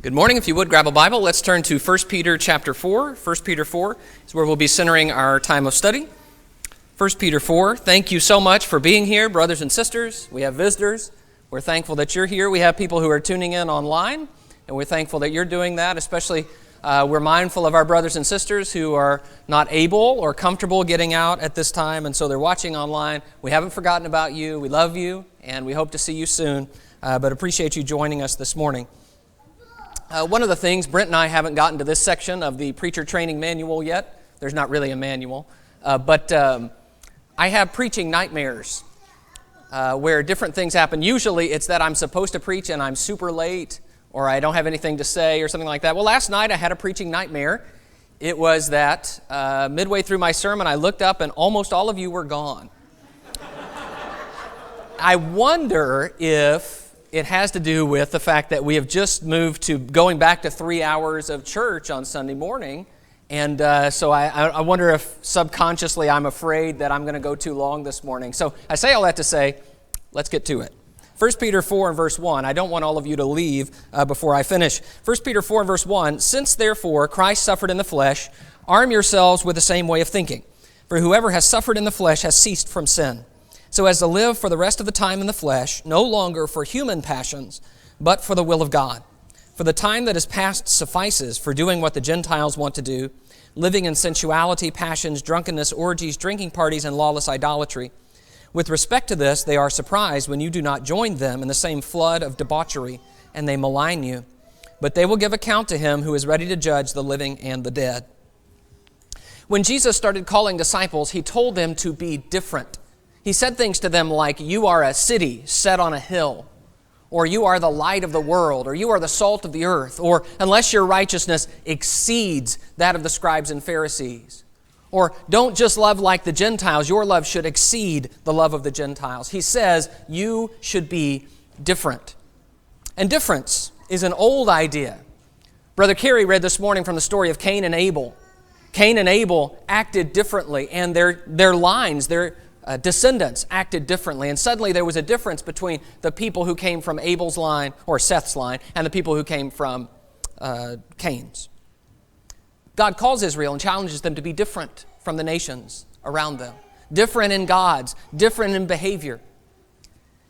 Good morning. If you would, grab a Bible. Let's turn to 1 Peter chapter 4. 1 Peter 4 is where we'll be centering our time of study. 1 Peter 4, thank you so much for being here, brothers and sisters. We have visitors. We're thankful that you're here. We have people who are tuning in online, and we're thankful that you're doing that. Especially, we're mindful of our brothers and sisters who are not able or comfortable getting out at this time, and so they're watching online. We haven't forgotten about you. We love you, and we hope to see you soon, but appreciate you joining us this morning. One of the things, Brent and I haven't gotten to this section of the preacher training manual yet. There's not really a manual, but I have preaching nightmares where different things happen. Usually it's that I'm supposed to preach and I'm super late or I don't have anything to say or something like that. Well, last night I had a preaching nightmare. It was that midway through my sermon I looked up and almost all of you were gone. I wonder if it has to do with the fact that we have just moved to going back to 3 hours of church on Sunday morning. And so I wonder if subconsciously I'm afraid that I'm going to go too long this morning. So I say all that to say, let's get to it. 1 Peter 4 and verse 1. I don't want all of you to leave before I finish. 1 Peter 4 and verse 1. Since therefore Christ suffered in the flesh, arm yourselves with the same way of thinking. For whoever has suffered in the flesh has ceased from sin, so as to live for the rest of the time in the flesh, no longer for human passions, but for the will of God. For the time that is past suffices for doing what the Gentiles want to do, living in sensuality, passions, drunkenness, orgies, drinking parties, and lawless idolatry. With respect to this, they are surprised when you do not join them in the same flood of debauchery, and they malign you. But they will give account to him who is ready to judge the living and the dead. When Jesus started calling disciples, he told them to be different. He said things to them like, you are a city set on a hill, or you are the light of the world, or you are the salt of the earth, or unless your righteousness exceeds that of the scribes and Pharisees. Or don't just love like the Gentiles, your love should exceed the love of the Gentiles. He says you should be different. And difference is an old idea. Brother Kerry read this morning from the story of Cain and Abel. Cain and Abel acted differently, and their lines, their descendants acted differently, and suddenly there was a difference between the people who came from Abel's line, or Seth's line, and the people who came from Cain's. God calls Israel and challenges them to be different from the nations around them, different in gods, different in behavior.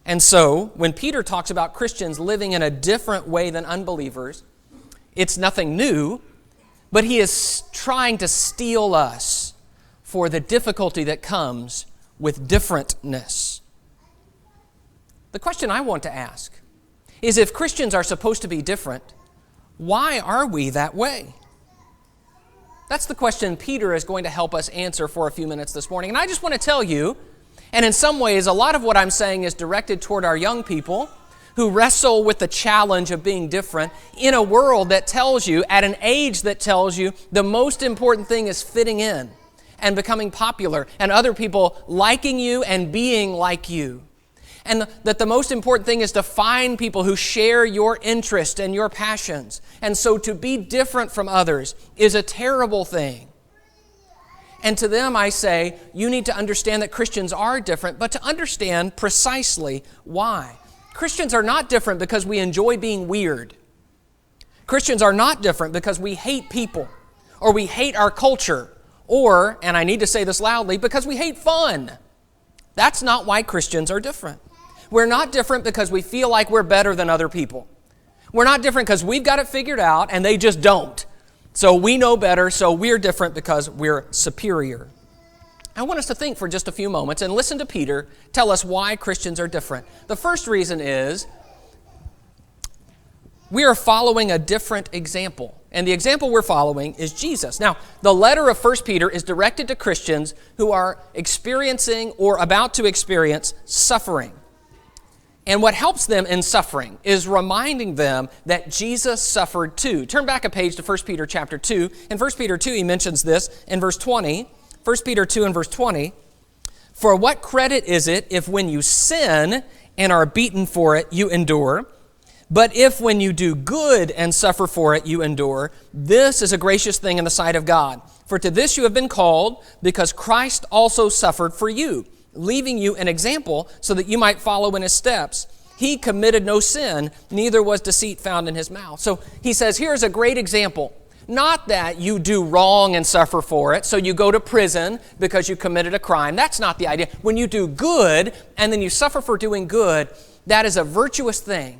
And so, when Peter talks about Christians living in a different way than unbelievers, it's nothing new, but he is trying to steel us for the difficulty that comes with differentness. The question I want to ask is, if Christians are supposed to be different, why are we that way? That's the question Peter is going to help us answer for a few minutes this morning. And I just want to tell you, and in some ways, a lot of what I'm saying is directed toward our young people who wrestle with the challenge of being different in a world that tells you, at an age that tells you, the most important thing is fitting in and becoming popular, and other people liking you and being like you. And that the most important thing is to find people who share your interest and your passions. And so to be different from others is a terrible thing. And to them I say, you need to understand that Christians are different, but to understand precisely why. Christians are not different because we enjoy being weird. Christians are not different because we hate people, or we hate our culture, or, and I need to say this loudly, because we hate fun. That's not why Christians are different. We're not different because we feel like we're better than other people. We're not different because we've got it figured out and they just don't. So we know better, so we're different because we're superior. I want us to think for just a few moments and listen to Peter tell us why Christians are different. The first reason is we are following a different example. And the example we're following is Jesus. Now, the letter of 1 Peter is directed to Christians who are experiencing or about to experience suffering. And what helps them in suffering is reminding them that Jesus suffered too. Turn back a page to 1 Peter chapter 2. In 1 Peter 2, he mentions this in verse 20. 1 Peter 2 and verse 20. For what credit is it if when you sin and are beaten for it, you endure? But if when you do good and suffer for it, you endure, this is a gracious thing in the sight of God. For to this you have been called, because Christ also suffered for you, leaving you an example so that you might follow in his steps. he committed no sin, neither was deceit found in his mouth. So he says, here's a great example. Not that you do wrong and suffer for it, so you go to prison because you committed a crime. That's not the idea. When you do good and then you suffer for doing good, that is a virtuous thing.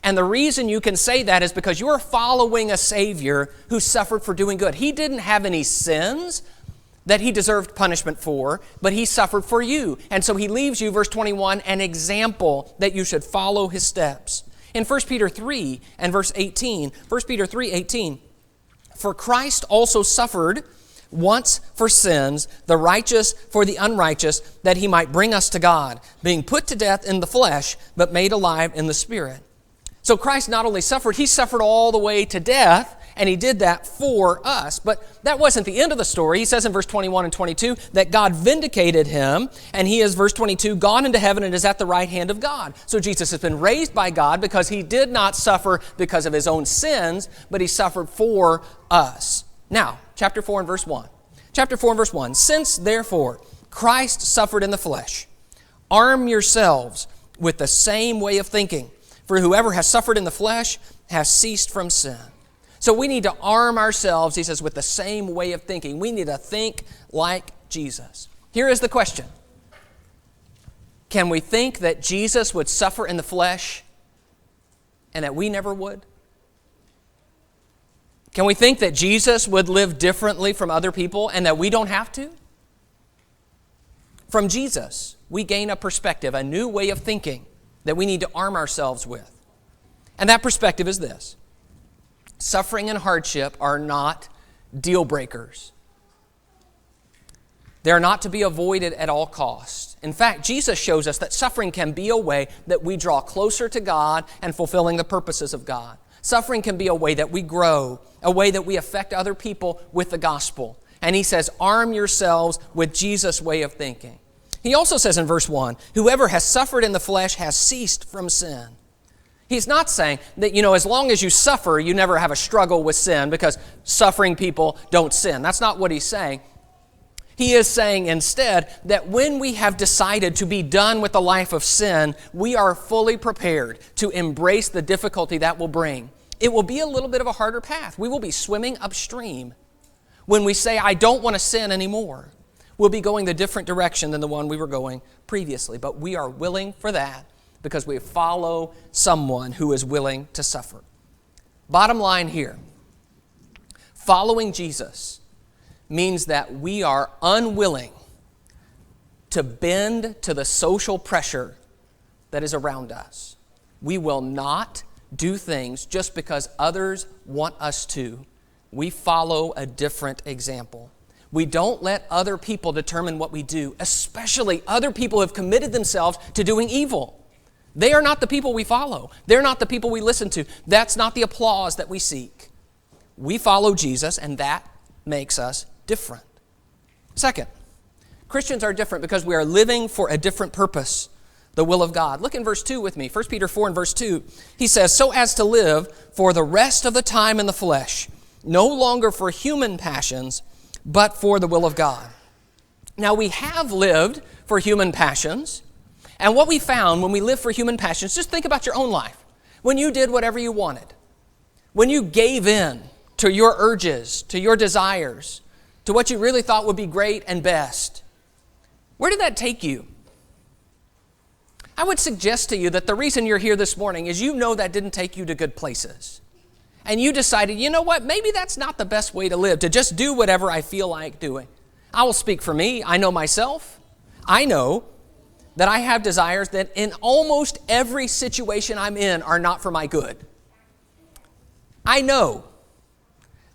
And the reason you can say that is because you're following a Savior who suffered for doing good. He didn't have any sins that he deserved punishment for, but he suffered for you. And so he leaves you, verse 21, an example that you should follow his steps. In 1 Peter 3 and verse 18, 1 Peter 3:18, for Christ also suffered once for sins, the righteous for the unrighteous, that he might bring us to God, being put to death in the flesh, but made alive in the Spirit. So Christ not only suffered, he suffered all the way to death, and he did that for us. But that wasn't the end of the story. He says in verse 21 and 22 that God vindicated him, and he is, verse 22, gone into heaven and is at the right hand of God. So Jesus has been raised by God because he did not suffer because of his own sins, but he suffered for us. Now, chapter 4 and verse 1. Chapter 4 and verse 1. Since, therefore, Christ suffered in the flesh, arm yourselves with the same way of thinking. For whoever has suffered in the flesh has ceased from sin. So we need to arm ourselves, he says, with the same way of thinking. We need to think like Jesus. Here is the question. Can we think that Jesus would suffer in the flesh and that we never would? Can we think that Jesus would live differently from other people and that we don't have to? From Jesus, we gain a perspective, a new way of thinking that we need to arm ourselves with. And that perspective is this. Suffering and hardship are not deal breakers. They're not to be avoided at all costs. In fact, Jesus shows us that suffering can be a way that we draw closer to God and fulfilling the purposes of God. Suffering can be a way that we grow, a way that we affect other people with the gospel. And he says, arm yourselves with Jesus' way of thinking. He also says in verse 1, whoever has suffered in the flesh has ceased from sin. He's not saying that, as long as you suffer, you never have a struggle with sin because suffering people don't sin. That's not what he's saying. He is saying instead that when we have decided to be done with the life of sin, we are fully prepared to embrace the difficulty that will bring. It will be a little bit of a harder path. We will be swimming upstream. When we say, I don't want to sin anymore, we'll be going the different direction than the one we were going previously. But we are willing for that because we follow someone who is willing to suffer. Bottom line here, following Jesus means that we are unwilling to bend to the social pressure that is around us. We will not do things just because others want us to. We follow a different example. We don't let other people determine what we do, especially other people who have committed themselves to doing evil. They are not the people we follow. They're not the people we listen to. That's not the applause that we seek. We follow Jesus, and that makes us different. Second, Christians are different because we are living for a different purpose, the will of God. Look in verse 2 with me. 1 Peter 4 and verse 2. He says, so as to live for the rest of the time in the flesh, no longer for human passions, but for the will of God. Now, we have lived for human passions, and what we found when we live for human passions, just think about your own life. When you did whatever you wanted, when you gave in to your urges, to your desires, to what you really thought would be great and best, where did that take you? I would suggest to you that the reason you're here this morning is that didn't take you to good places. And you decided, you know what, maybe that's not the best way to live, to just do whatever I feel like doing. I will speak for me. I know myself. I know that I have desires that in almost every situation I'm in are not for my good. I know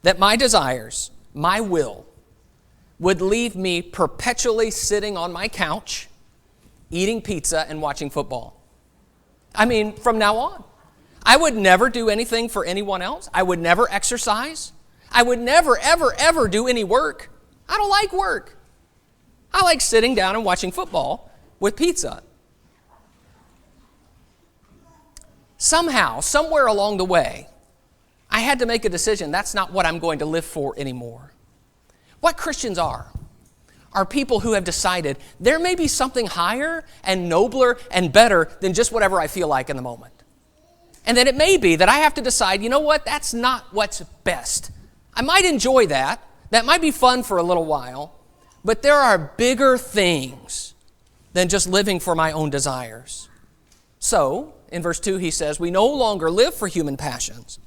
that my desires, my will, would leave me perpetually sitting on my couch, eating pizza and watching football. I mean, from now on. I would never do anything for anyone else. I would never exercise. I would never, ever, ever do any work. I don't like work. I like sitting down and watching football with pizza. Somehow, somewhere along the way, I had to make a decision. That's not what I'm going to live for anymore. What Christians are are people who have decided there may be something higher and nobler and better than just whatever I feel like in the moment. And then it may be that I have to decide, you know what, that's not what's best. I might enjoy that. That might be fun for a little while. But there are bigger things than just living for my own desires. So, in verse 2 he says, we no longer live for human passions,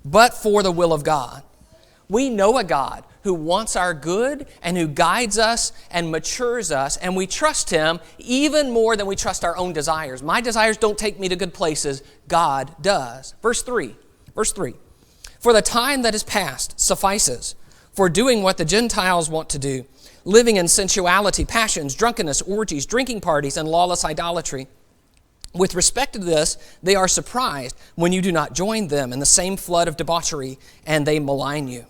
but for the will of God. We know a God who wants our good and who guides us and matures us, and we trust Him even more than we trust our own desires. My desires don't take me to good places. God does. Verse 3. For the time that is past suffices for doing what the Gentiles want to do, living in sensuality, passions, drunkenness, orgies, drinking parties, and lawless idolatry. With respect to this, they are surprised when you do not join them in the same flood of debauchery, and they malign you.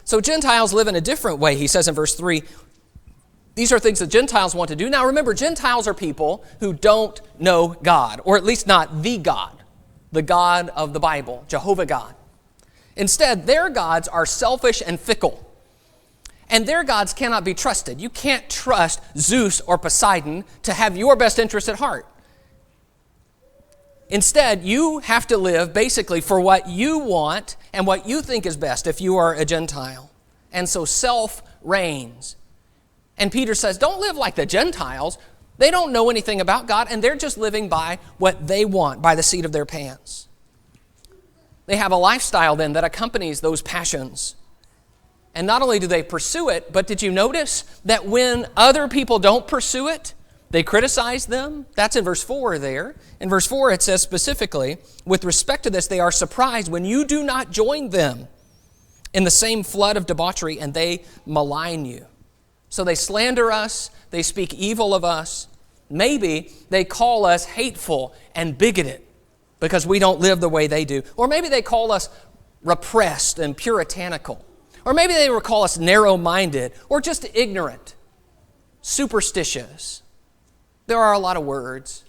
So Gentiles live in a different way, he says in verse 3. These are things that Gentiles want to do. Now remember, Gentiles are people who don't know God, or at least not the God of the Bible, Jehovah God. Instead, their gods are selfish and fickle. And their gods cannot be trusted. You can't trust Zeus or Poseidon to have your best interest at heart. Instead, you have to live basically for what you want and what you think is best if you are a Gentile. And so self reigns. And Peter says, don't live like the Gentiles. They don't know anything about God, and they're just living by what they want, by the seat of their pants. They have a lifestyle then that accompanies those passions. And not only do they pursue it, but did you notice that when other people don't pursue it, they criticize them? That's in verse 4 there. In verse 4 it says specifically, with respect to this, they are surprised when you do not join them in the same flood of debauchery, and they malign you. So they slander us, they speak evil of us. Maybe they call us hateful and bigoted because we don't live the way they do. Or maybe they call us repressed and puritanical. Or maybe they would call us narrow-minded or just ignorant, superstitious. There are a lot of words,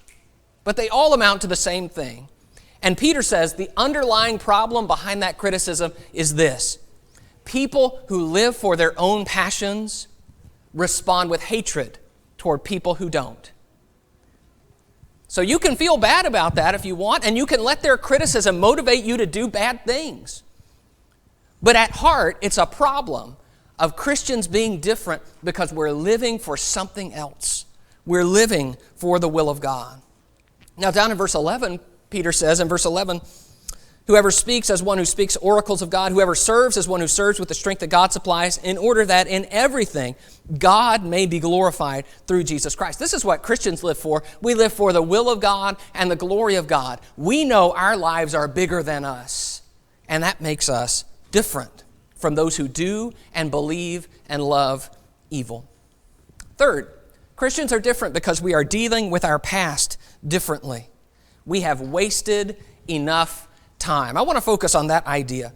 but they all amount to the same thing. And Peter says the underlying problem behind that criticism is this. People who live for their own passions respond with hatred toward people who don't. So you can feel bad about that if you want, and you can let their criticism motivate you to do bad things. But at heart, it's a problem of Christians being different because we're living for something else. We're living for the will of God. Now down in verse 11, Peter says in verse 11, whoever speaks as one who speaks oracles of God, whoever serves as one who serves with the strength that God supplies, in order that in everything God may be glorified through Jesus Christ. This is what Christians live for. We live for the will of God and the glory of God. We know our lives are bigger than us, and that makes us different from those who do and believe and love evil. Third, Christians are different because we are dealing with our past differently. We have wasted enough time. I want to focus on that idea.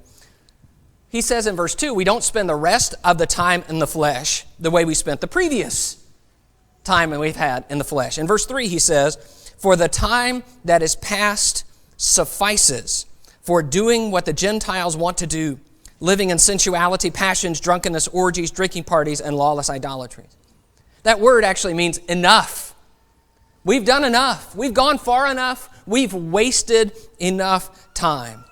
He says in verse 2, we don't spend the rest of the time in the flesh the way we spent the previous time that we've had in the flesh. In verse 3, he says, for the time that is past suffices for doing what the Gentiles want to do, living in sensuality, passions, drunkenness, orgies, drinking parties, and lawless idolatries. That word actually means enough. We've done enough. We've gone far enough. We've wasted enough time.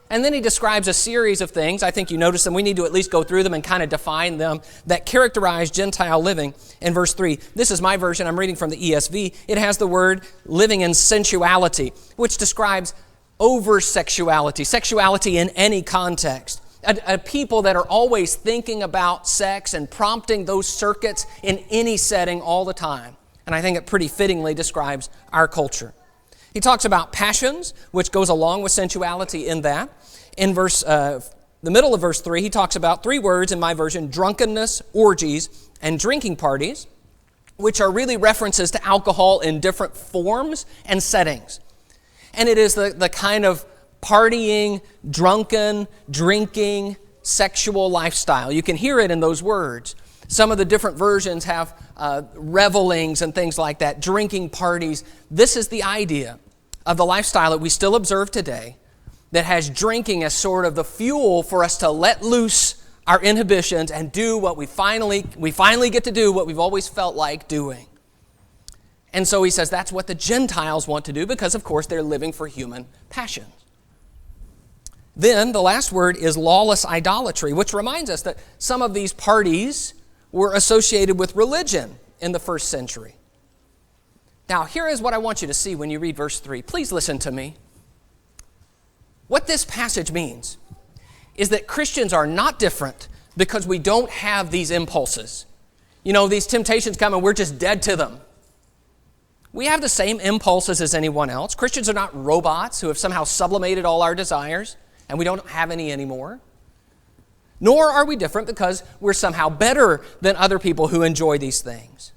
And then he describes a series of things. I think you notice them. We need to at least go through them and kind of define them that characterize Gentile living in verse 3. This is my version. I'm reading from the ESV. It has the word living in sensuality, which describes over-sexuality, sexuality in any context. A people that are always thinking about sex and prompting those circuits in any setting all the time. And I think it pretty fittingly describes our culture. He talks about passions, which goes along with sensuality in that. In the middle of verse 3, he talks about three words in my version, drunkenness, orgies, and drinking parties, which are really references to alcohol in different forms and settings. And it is the kind of partying, drunken, drinking, sexual lifestyle. You can hear it in those words. Some of the different versions have revelings and things like that, drinking parties. This is the idea of the lifestyle that we still observe today that has drinking as sort of the fuel for us to let loose our inhibitions and do what we finally get to do what we've always felt like doing. And so he says that's what the Gentiles want to do because, of course, they're living for human passions. Then the last word is lawless idolatry, which reminds us that some of these parties were associated with religion in the first century. Now, here is what I want you to see when you read verse 3. Please listen to me. What this passage means is that Christians are not different because we don't have these impulses. You know, these temptations come and we're just dead to them. We have the same impulses as anyone else. Christians are not robots who have somehow sublimated all our desires and we don't have any anymore. Nor are we different because we're somehow better than other people who enjoy these things.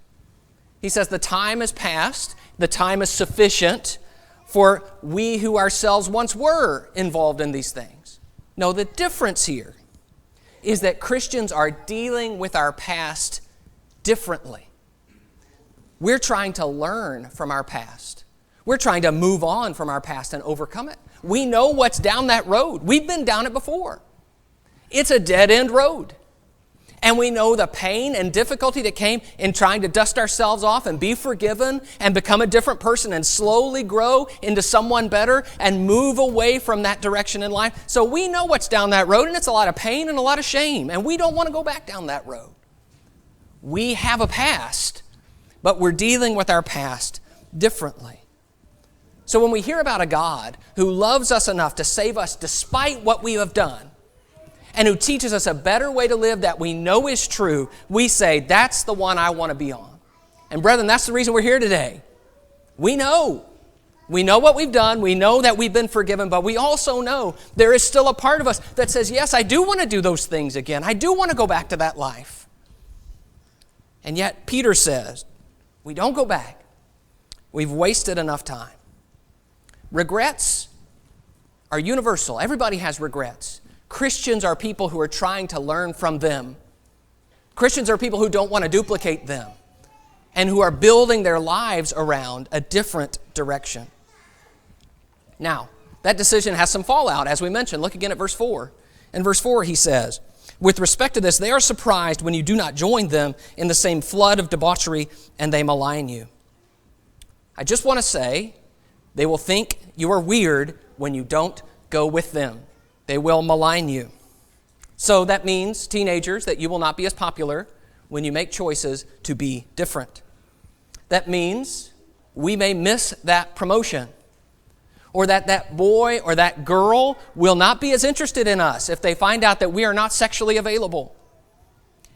He says the time is past, the time is sufficient for we who ourselves once were involved in these things. No, the difference here is that Christians are dealing with our past differently. We're trying to learn from our past. We're trying to move on from our past and overcome it. We know what's down that road. We've been down it before. It's a dead-end road. And we know the pain and difficulty that came in trying to dust ourselves off and be forgiven and become a different person and slowly grow into someone better and move away from that direction in life. So we know what's down that road, and it's a lot of pain and a lot of shame, and we don't want to go back down that road. We have a past, but we're dealing with our past differently. So when we hear about a God who loves us enough to save us despite what we have done, and who teaches us a better way to live that we know is true, we say, that's the one I want to be on. And brethren, that's the reason we're here today. We know what we've done, we know that we've been forgiven, but we also know there is still a part of us that says, yes, I do want to do those things again. I do want to go back to that life. And yet Peter says, we don't go back. We've wasted enough time. Regrets are universal. Everybody has regrets. Christians are people who are trying to learn from them. Christians are people who don't want to duplicate them and who are building their lives around a different direction. Now, that decision has some fallout, as we mentioned. Look again at verse 4. In verse 4, he says, with respect to this, they are surprised when you do not join them in the same flood of debauchery, and they malign you. I just want to say, they will think you are weird when you don't go with them. They will malign you. So that means, teenagers, that you will not be as popular when you make choices to be different. That means we may miss that promotion, or that boy or that girl will not be as interested in us if they find out that we are not sexually available.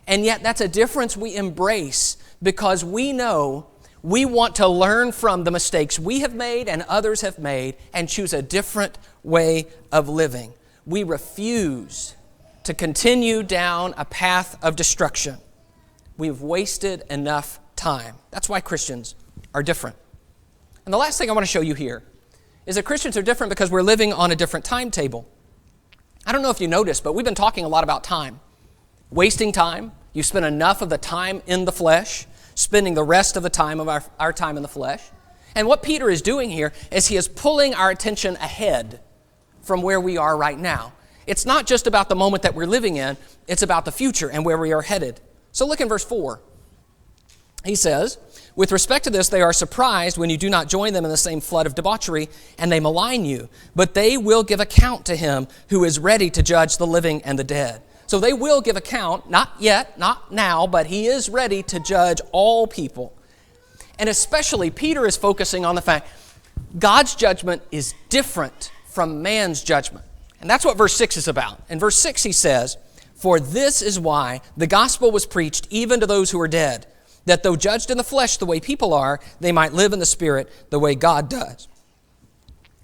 And yet that's a difference we embrace because we know we want to learn from the mistakes we have made and others have made and choose a different way of living. We refuse to continue down a path of destruction. We've wasted enough time. That's why Christians are different. And the last thing I want to show you here is that Christians are different because we're living on a different timetable. I don't know if you noticed, but we've been talking a lot about time. Wasting time. You spend enough of the time in the flesh, spending the rest of the time of our time in the flesh. And what Peter is doing here is he is pulling our attention ahead from where we are right now. It's not just about the moment that we're living in, it's about the future and where we are headed. So look in verse 4. He says, with respect to this, they are surprised when you do not join them in the same flood of debauchery, and they malign you. But they will give account to him who is ready to judge the living and the dead. So they will give account, not yet, not now, but he is ready to judge all people. And especially Peter is focusing on the fact God's judgment is different from man's judgment. And that's what verse 6 is about. In verse 6 he says, for this is why the gospel was preached even to those who are dead, that though judged in the flesh the way people are, they might live in the spirit the way God does.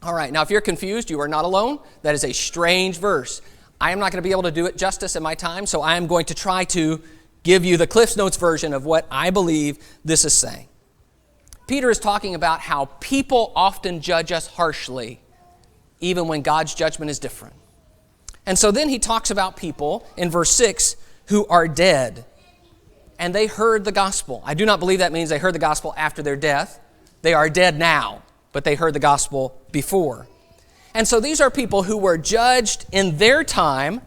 All right, now if you're confused, you are not alone. That is a strange verse. I am not going to be able to do it justice in my time, so I am going to try to give you the Cliff's Notes version of what I believe this is saying. Peter is talking about how people often judge us harshly, even when God's judgment is different. And so then he talks about people in verse 6 who are dead. And they heard the gospel. I do not believe that means they heard the gospel after their death. They are dead now, but they heard the gospel before. And so these are people who were judged in their time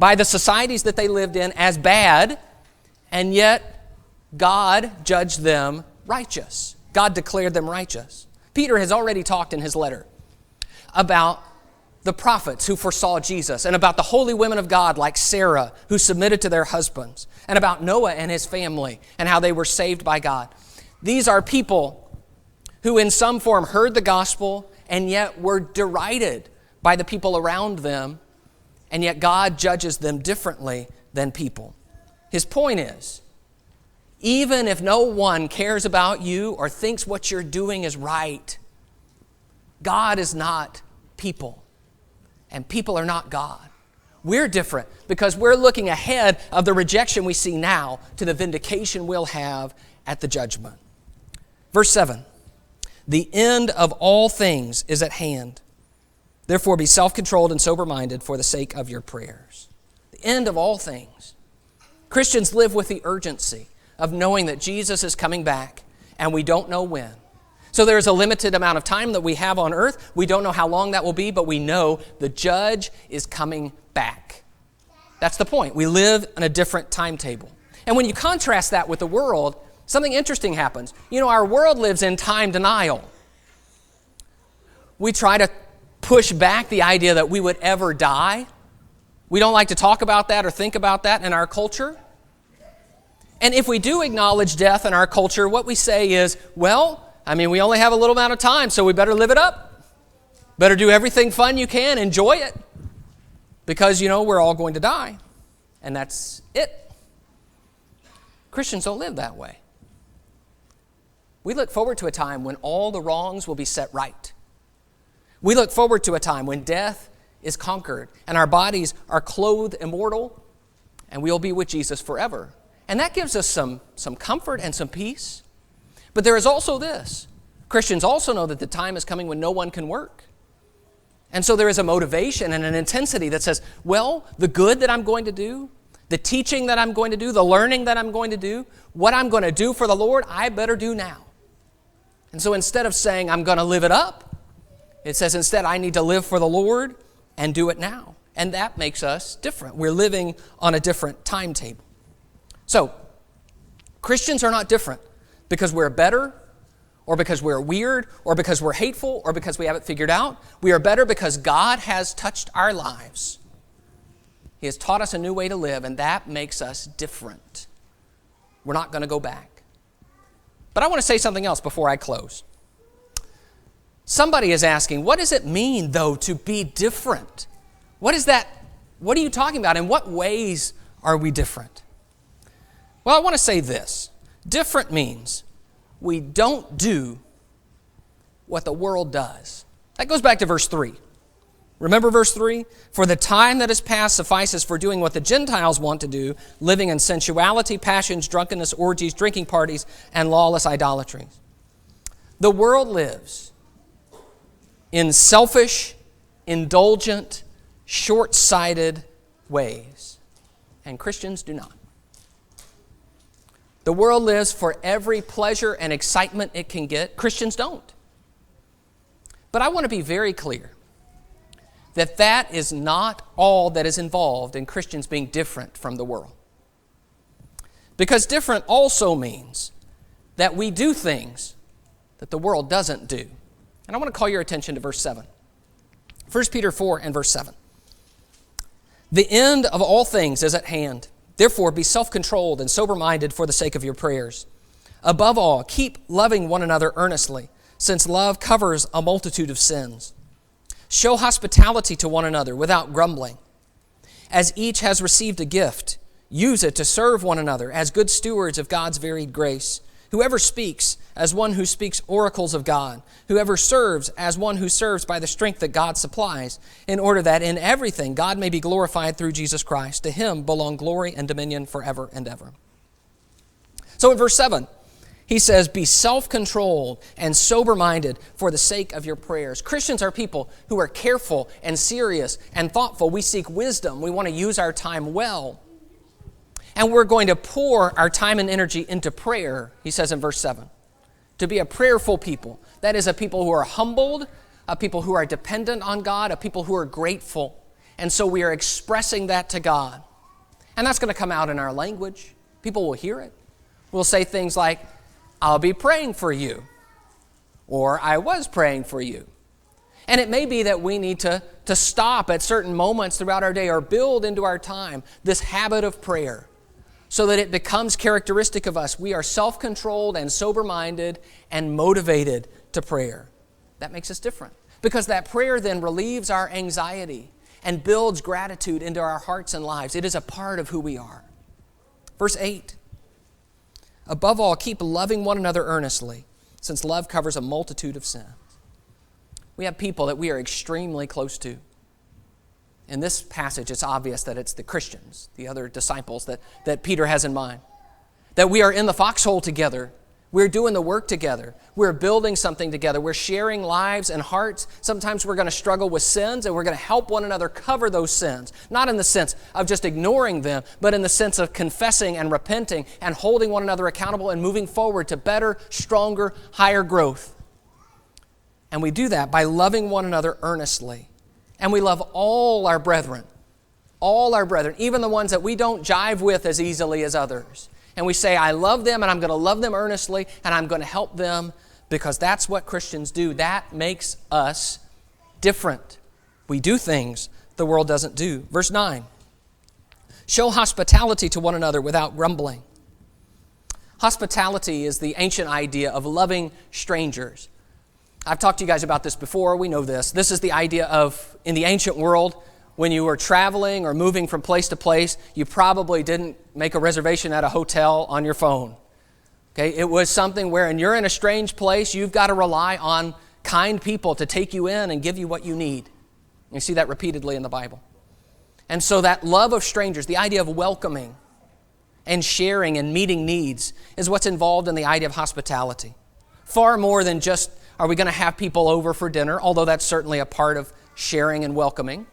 by the societies that they lived in as bad, and yet God judged them righteous. God declared them righteous. Peter has already talked in his letter about the prophets who foresaw Jesus, and about the holy women of God like Sarah who submitted to their husbands, and about Noah and his family and how they were saved by God. These are people who in some form heard the gospel and yet were derided by the people around them, and yet God judges them differently than people. His point is, even if no one cares about you or thinks what you're doing is right, God is not people, and people are not God. We're different because we're looking ahead of the rejection we see now to the vindication we'll have at the judgment. Verse 7, the end of all things is at hand. Therefore be self-controlled and sober-minded for the sake of your prayers. The end of all things. Christians live with the urgency of knowing that Jesus is coming back, and we don't know when. So there is a limited amount of time that we have on earth. We don't know how long that will be, but we know the judge is coming back. That's the point. We live on a different timetable. And when you contrast that with the world, something interesting happens. You know, our world lives in time denial. We try to push back the idea that we would ever die. We don't like to talk about that or think about that in our culture. And if we do acknowledge death in our culture, what we say is, well, we only have a little amount of time, so we better live it up. Better do everything fun you can, enjoy it. Because, we're all going to die. And that's it. Christians don't live that way. We look forward to a time when all the wrongs will be set right. We look forward to a time when death is conquered and our bodies are clothed immortal and we'll be with Jesus forever. And that gives us some comfort and some peace. But there is also this. Christians also know that the time is coming when no one can work. And so there is a motivation and an intensity that says, well, the good that I'm going to do, the teaching that I'm going to do, the learning that I'm going to do, what I'm going to do for the Lord, I better do now. And so instead of saying I'm going to live it up, it says instead I need to live for the Lord and do it now. And that makes us different. We're living on a different timetable. So, Christians are not different because we're better, or because we're weird, or because we're hateful, or because we have it figured out. We are better because God has touched our lives. He has taught us a new way to live, and that makes us different. We're not going to go back. But I want to say something else before I close. Somebody is asking, what does it mean, though, to be different? What is that? What are you talking about? In what ways are we different? Well, I want to say this. Different means we don't do what the world does. That goes back to verse 3. Remember verse 3? For the time that is past suffices for doing what the Gentiles want to do, living in sensuality, passions, drunkenness, orgies, drinking parties, and lawless idolatries. The world lives in selfish, indulgent, short-sighted ways, and Christians do not. The world lives for every pleasure and excitement it can get. Christians don't. But I want to be very clear that that is not all that is involved in Christians being different from the world. Because different also means that we do things that the world doesn't do. And I want to call your attention to verse 7. 1 Peter 4 and verse 7. The end of all things is at hand. Therefore, be self-controlled and sober-minded for the sake of your prayers. Above all, keep loving one another earnestly, since love covers a multitude of sins. Show hospitality to one another without grumbling. As each has received a gift, use it to serve one another as good stewards of God's varied grace. Whoever speaks, as one who speaks oracles of God. Whoever serves, as one who serves by the strength that God supplies, in order that in everything God may be glorified through Jesus Christ. To him belong glory and dominion forever and ever. So in verse 7, he says, be self-controlled and sober-minded for the sake of your prayers. Christians are people who are careful and serious and thoughtful. We seek wisdom. We want to use our time well. And we're going to pour our time and energy into prayer, he says in verse 7. To be a prayerful people. That is a people who are humbled, a people who are dependent on God, a people who are grateful. And so we are expressing that to God. And that's going to come out in our language. People will hear it. We'll say things like, I'll be praying for you, or I was praying for you. And it may be that we need to stop at certain moments throughout our day or build into our time this habit of prayer so that it becomes characteristic of us. We are self-controlled and sober-minded and motivated to prayer. That makes us different because that prayer then relieves our anxiety and builds gratitude into our hearts and lives. It is a part of who we are. Verse 8, above all, keep loving one another earnestly, since love covers a multitude of sins. We have people that we are extremely close to. In this passage, it's obvious that it's the Christians, the other disciples that Peter has in mind. That we are in the foxhole together. We're doing the work together. We're building something together. We're sharing lives and hearts. Sometimes we're going to struggle with sins, and we're going to help one another cover those sins. Not in the sense of just ignoring them, but in the sense of confessing and repenting and holding one another accountable and moving forward to better, stronger, higher growth. And we do that by loving one another earnestly. And we love all our brethren, even the ones that we don't jive with as easily as others. And we say, I love them, and I'm going to love them earnestly, and I'm going to help them because that's what Christians do. That makes us different. We do things the world doesn't do. Verse 9, show hospitality to one another without grumbling. Hospitality is the ancient idea of loving strangers. I've talked to you guys about this before. We know this. This is the idea of, in the ancient world, when you were traveling or moving from place to place, you probably didn't make a reservation at a hotel on your phone. Okay? It was something where, and you're in a strange place, you've got to rely on kind people to take you in and give you what you need. You see that repeatedly in the Bible. And so that love of strangers, the idea of welcoming and sharing and meeting needs, is what's involved in the idea of hospitality. Far more than just, are we going to have people over for dinner, although that's certainly a part of sharing and welcoming.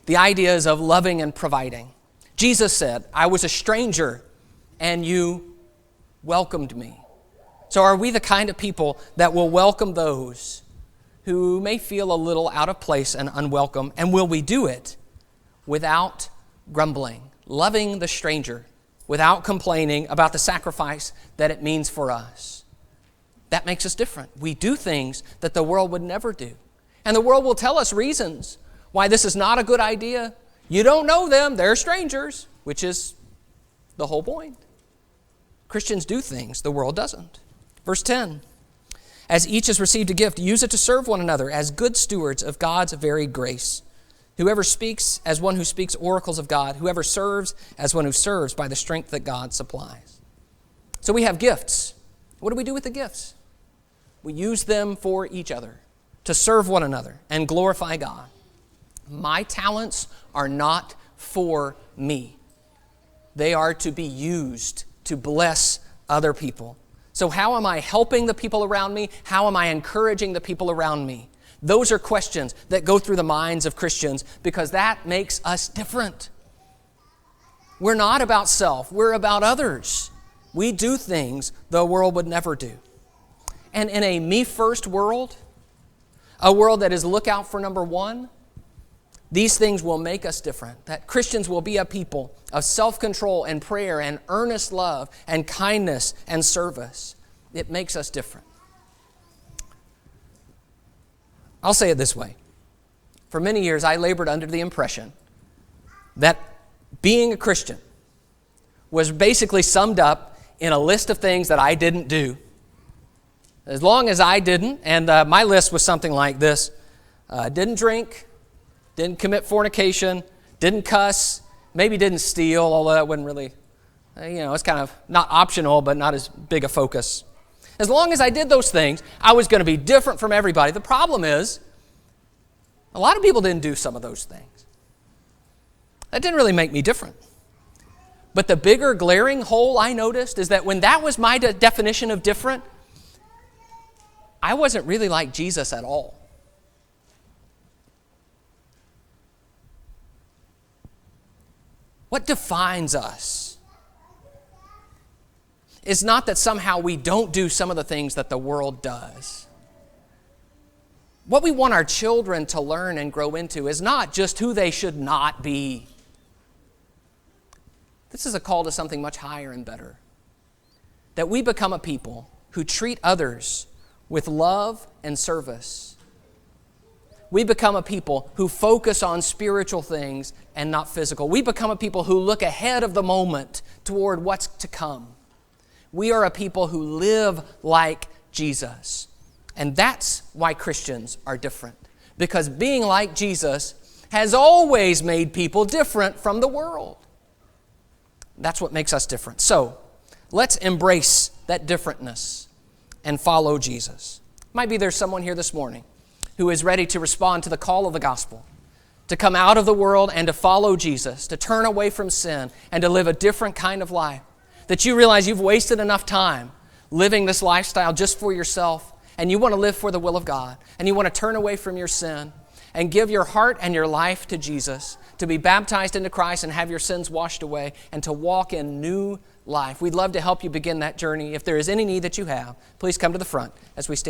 The idea is of loving and providing. Jesus said, I was a stranger and you welcomed me. So are we the kind of people that will welcome those who may feel a little out of place and unwelcome? And will we do it without grumbling, loving the stranger, without complaining about the sacrifice that it means for us? That makes us different. We do things that the world would never do. And the world will tell us reasons why this is not a good idea. You don't know them, they're strangers, which is the whole point. Christians do things the world doesn't. Verse 10, as each has received a gift, use it to serve one another as good stewards of God's varied grace. Whoever speaks as one who speaks oracles of God, whoever serves as one who serves by the strength that God supplies. So we have gifts. What do we do with the gifts? We use them for each other, to serve one another and glorify God. My talents are not for me. They are to be used to bless other people. So how am I helping the people around me? How am I encouraging the people around me? Those are questions that go through the minds of Christians because that makes us different. We're not about self. We're about others. We do things the world would never do. And in a me-first world, a world that is look out for number one, these things will make us different. That Christians will be a people of self-control and prayer and earnest love and kindness and service. It makes us different. I'll say it this way. For many years, I labored under the impression that being a Christian was basically summed up in a list of things that I didn't do. As long as I didn't, and my list was something like this, didn't drink, didn't commit fornication, didn't cuss, maybe didn't steal, although that wouldn't really, it's kind of not optional, but not as big a focus. As long as I did those things, I was going to be different from everybody. The problem is, a lot of people didn't do some of those things. That didn't really make me different. But the bigger glaring hole I noticed is that when that was my definition of different, I wasn't really like Jesus at all. What defines us is not that somehow we don't do some of the things that the world does. What we want our children to learn and grow into is not just who they should not be. This is a call to something much higher and better. That we become a people who treat others with love and service. We become a people who focus on spiritual things and not physical. We become a people who look ahead of the moment toward what's to come. We are a people who live like Jesus. And that's why Christians are different. Because being like Jesus has always made people different from the world. That's what makes us different. So, let's embrace that differentness and follow Jesus. Might be there's someone here this morning who is ready to respond to the call of the gospel, to come out of the world and to follow Jesus, to turn away from sin and to live a different kind of life. That you realize you've wasted enough time living this lifestyle just for yourself, and you want to live for the will of God, and you want to turn away from your sin and give your heart and your life to Jesus, to be baptized into Christ and have your sins washed away, and to walk in new life. We'd love to help you begin that journey. If there is any need that you have, please come to the front as we stand.